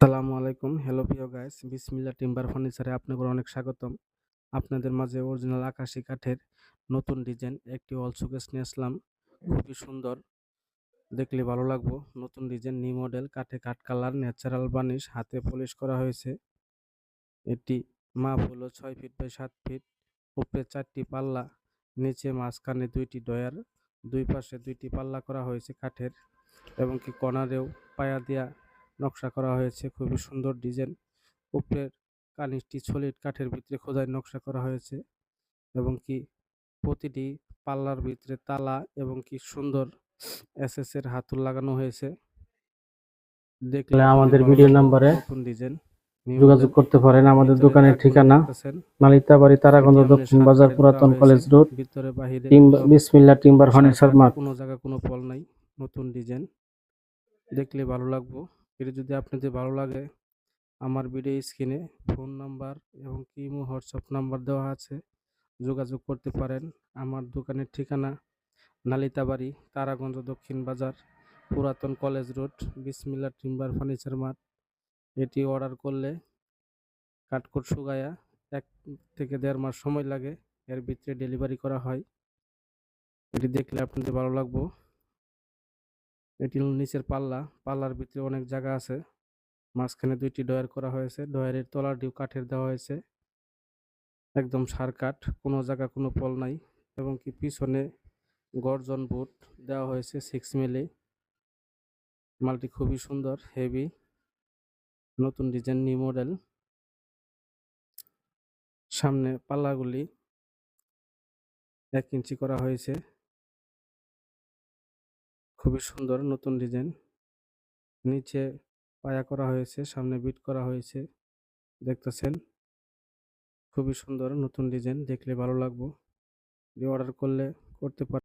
আসসালামু আলাইকুম। হ্যালো প্রিয় গাইস, বিসমিল্লাহ টিম্বার ফার্নিচারে আপনাদের অনেক স্বাগতম। আপনাদের মাঝে অরিজিনাল আকাশী কাঠের নতুন ডিজাইন একটি ওয়াল শোকেস নিয়ে আসলাম। খুবই সুন্দর, দেখলে ভালো লাগবো। নতুন ডিজাইন, নিউ মডেল, কাঠে কাঠ কালার, ন্যাচারাল বার্নিশ, হাতে পলিশ করা হয়েছে। এটি মাপ হলো 6 ফিট বাই 7 ফিট। উপরে 4টি পাল্লা, নিচে মাঝখানে 2টি ডয়ার, দুই পাশে 2টি পাল্লা করা হয়েছে কাঠের, এবং কি কর্নারেও পায়া দিয়া নকশা করা হয়েছে। খুবই সুন্দর ডিজাইন। উপরের কার্নিশটি সলিড কাঠের ভিতরে খোদাই নকশা করা হয়েছে, এবং কি প্রতিটি পাল্লার ভিতরে তালা এবং কি সুন্দর এসএস এর হাতল লাগানো হয়েছে। দেখলে আপনাদের আমাদের ভালো ভিডিও লাগবে। নাম্বারে নতুন ডিজাইন, নিউ যোগাযোগ মডেল। করতে পারেন। আমাদের ভিতরে দোকানের কাঠগুলি ঠিকানা দেখতেছেন, নালিতাবাড়ি, এটি তারাগঞ্জ, আপনার দক্ষিণ সার বাজার, কাঠের করা পুরাতন হয়েছে। কলেজ রোড, ভিতরে বাহিরে একদম বিসমিল্লাহ টিম্বার সার ফার্নিচার কাঠ, মার্ট। কোনো জায়গা কোনো ফল নাই। নতুন ডিজাইন, দেখলে ভালো লাগবো। এটা যদি আপনাদের ভালো লাগে, আমার ভিডিও স্ক্রিনে ফোন নাম্বার এবং কি ইমো হোয়াটসঅ্যাপ নাম্বার দেওয়া আছে, যোগাযোগ করতে পারেন। আমার দোকানের ঠিকানা নালিতাবাড়ি, তারাগঞ্জ, দক্ষিণ বাজার, পুরাতন কলেজ রোড, বিসমিল্লাহ টিম্বার ফার্নিচার মার্ট। এটি অর্ডার করলে কাঠকোট শুকায়া 1 থেকে 1.5 মাস সময় লাগে, এর ভিতরে ডেলিভারি করা হয়। এটি দেখলে আপনাদের ভালো লাগবো। এটি হলো নিচের পাল্লা, পাল্লার ভিতরে অনেক জায়গা আছে। মাঝখানে 2টি ডয়ার করা হয়েছে, ডয়ারের তলাটিও কাঠের দেওয়া হয়েছে, একদম সার কাঠ, কোনো জায়গা কোনো পল নাই। এবং কি পিছনে গর্জন বোর্ড দেওয়া হয়েছে 6 মিলি। মালটি খুবই সুন্দর, হেভি, নতুন ডিজাইন, নিউ মডেল। সামনে পাল্লাগুলি 1 ইঞ্চি করা হয়েছে, খুবই সুন্দর, নতুন ডিজাইন। নিচে পায়া করা হয়েছে, সামনে বিট করা হয়েছে, দেখতেছেন। খুবই সুন্দর নতুন ডিজাইন, দেখলে ভালো লাগবো। অর্ডার করলে করতে পারেন।